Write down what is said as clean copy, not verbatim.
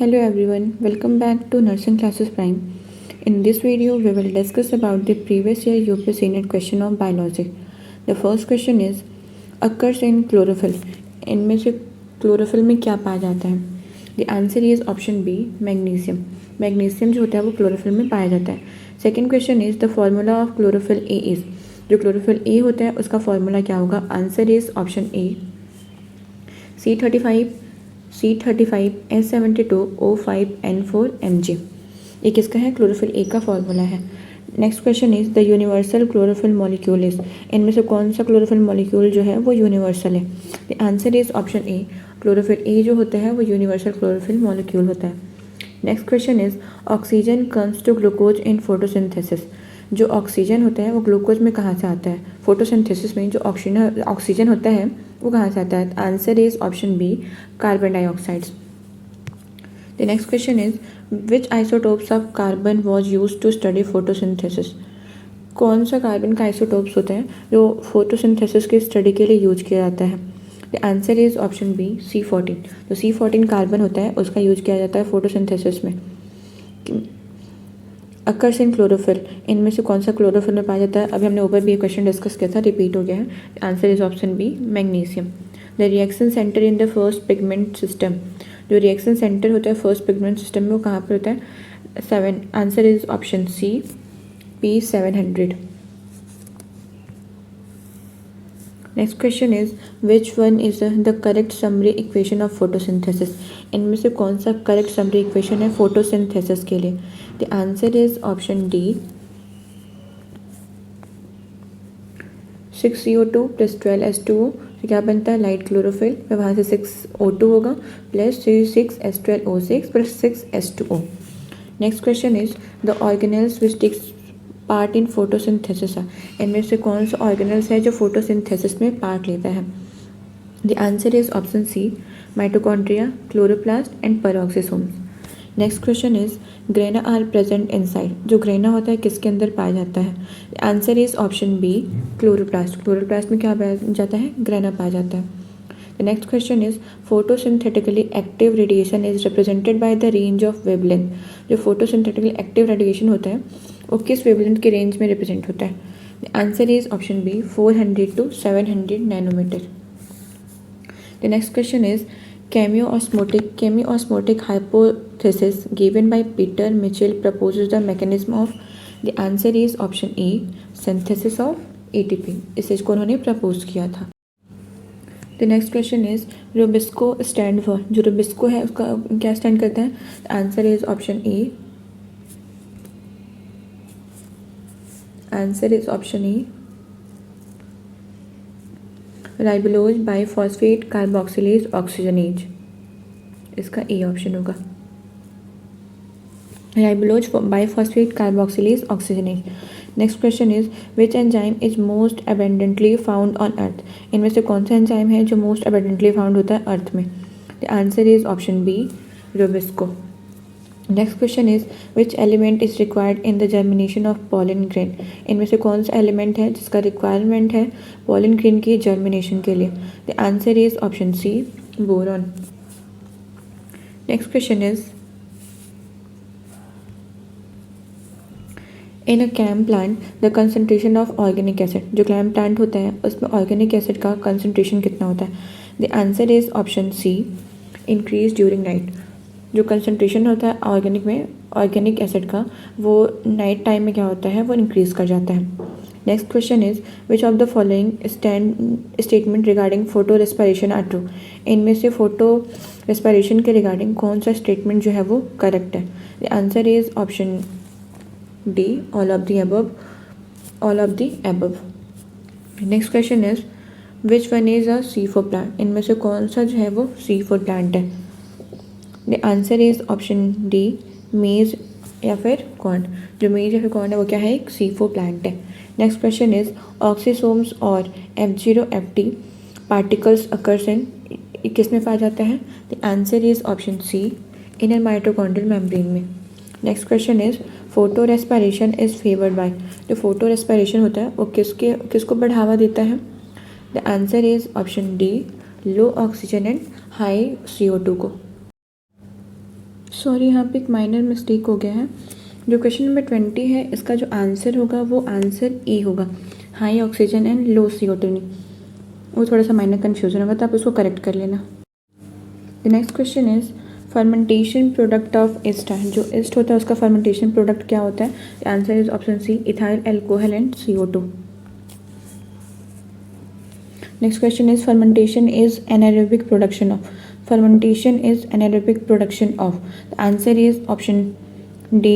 Hello everyone, welcome back to Nursing Classes Prime. In this video, we will discuss about the previous year UPSC NET question of biology. The first question is occurs in chlorophyll. इनमें से chlorophyll में क्या पाया जाता है? The answer is option B, magnesium. Magnesium जो होता है वो chlorophyll में पाया जाता है. Second question is the formula of chlorophyll A is. जो chlorophyll A होता है उसका formula क्या होगा? Answer is option A, C35 C35 S72 O5 N4 Mg. ये किसका है? क्लोरोफिल ए का फॉर्मूला है. Next question is the universal chlorophyll molecule is. इनमें से कौन सा क्लोरोफिल मॉलिक्यूल जो है वो यूनिवर्सल है? The answer is option A. Chlorophyll A जो होता है वो यूनिवर्सल क्लोरोफिल मॉलिक्यूल होता है. Next question is oxygen comes to glucose in photosynthesis. जो ऑक्सीजन होता है वो ग्लूकोज में कहाँ से आता है? फोटोसिंथेसिस में जो ऑक्सीजन होता है वो कहाँ से आता है? Answer is option B, carbon dioxides. The next question is which isotopes of carbon was use to study photosynthesis. कौन सा कार्बन का आइसोटोप्स होता है जो फोटोसिंथेसिस की स्टडी के लिए यूज किया जाता है? The answer is option B, C14. तो C14 कार्बन होता है उसका यूज किया जाता है फोटोसिंथेसिस में. Occurs in chlorophyll. इनमें से कौन सा क्लोरोफिल में पाया जाता है? अभी हमने ऊपर भी ये क्वेश्चन डिस्कस किया था, रिपीट हो गया है. Answer is option B, magnesium. The reaction centre in the first pigment system. जो रिएक्शन सेंटर होता है फर्स्ट पिगमेंट सिस्टम में वो कहाँ पर होता है? 7. Answer is option C, P700. Next question is which one is the correct summary equation of photosynthesis. इनमें से कौन सा करेक्ट समरी इक्वेशन है फोटोसिंथेसिस के लिए? The answer is option D, 6CO2 plus 12H2O. तो क्या बनता है? Light chlorophyll. फिर वहाँ से 6O2 होगा plus 6H12O6 plus 6H2O. Next question is the organelles which takes part in photosynthesis. इनमें से कौन सा ऑर्गेनल्स है जो फोटोसिंथेसिस में पार्ट लेता है? The answer is option C, mitochondria, chloroplast and peroxisomes. Next question is grana are present inside. जो ग्रेना होता है किसके अंदर पाया जाता है? The answer is option B, chloroplast. Chloroplast में क्या पाया जाता है? ग्रेना पाया जाता है. The next question is photosynthetically active radiation is represented by the range of wavelength. जो फोटोसिंथेटिकली एक्टिव रेडिएशन होता है वो किस वेवलेंथ के रेंज में रिप्रेजेंट होता है? The answer is option B, 400 to 700 nanometre. The next question is chemiosmotic hypothesis given by Peter Mitchell proposes the mechanism of. The answer is option A, synthesis of ATP. इसे इसको उन्होंने propose किया था. The next question is rubisco stand for. जो rubisco है उसका क्या stand करता है? Answer is option A. Answer is option A, ribulose biphosphate carboxylase oxygenase. इसका ए ऑप्शन होगा, ribulose biphosphate carboxylase oxygenase. Next question is which enzyme is most abundantly found on earth. इनमें से कौन सा एंजाइम है जो मोस्ट अबेंडेंटली फाउंड होता है अर्थ में? The answer is option B, rubisco. Next question is which element is required in the germination of pollen grain. इनमें से कौन सा एलिमेंट है जिसका रिक्वायरमेंट है पॉलन ग्रेन की जर्मिनेशन के लिए? The answer is option C, boron. Next question is in a CAM plant the concentration of organic acid. जो कैम प्लांट होता है उसमें ऑर्गेनिक एसिड का कंसनट्रेशन कितना होता है? The answer is option C, increase during night. जो concentration होता है ऑर्गेनिक एसिड का वो नाइट टाइम में क्या होता है? वो इंक्रीज कर जाता है. Next question is which of the following statement regarding photorespiration are true. इनमें से फोटो रेस्पिरेशन के रिगार्डिंग कौन सा स्टेटमेंट जो है वो करेक्ट है? The answer is option D, all of the above. Next question is which one is a C4 plant. इनमें से कौन सा जो है वो C4 प्लांट है? The answer is option D, मेज या फिर कॉर्न. जो मेज या फिर कॉर्न है वो क्या है? एक C4 प्लांट है. नेक्स्ट क्वेश्चन इज ऑक्सीसोम्स और F0FT पार्टिकल्स अकर्स इन. किस में पाया जाता है? The answer is option C, inner mitochondrial membrane में. Next question is photorespiration is favoured by. जो फोटो रेस्पिरेशन होता है वो किसको बढ़ावा देता है? The answer is option D, low oxygen and high CO2 को. सॉरी, यहाँ पे एक माइनर मिस्टेक हो गया है। जो क्वेश्चन नंबर 20 है, इसका जो आंसर होगा वो आंसर ए होगा, high oxygen and low CO2 नहीं। वो थोड़ा सा माइनर कन्फ्यूजन होगा, तो आप उसको करेक्ट कर लेना। The next question is fermentation product of east है। जो ईस्ट होता है उसका फर्मेंटेशन प्रोडक्ट क्या होता है? The answer is option C, ethyl alcohol and CO2। Next question is fermentation is anaerobic production of. Fermentation is anaerobic production of. The answer is option D,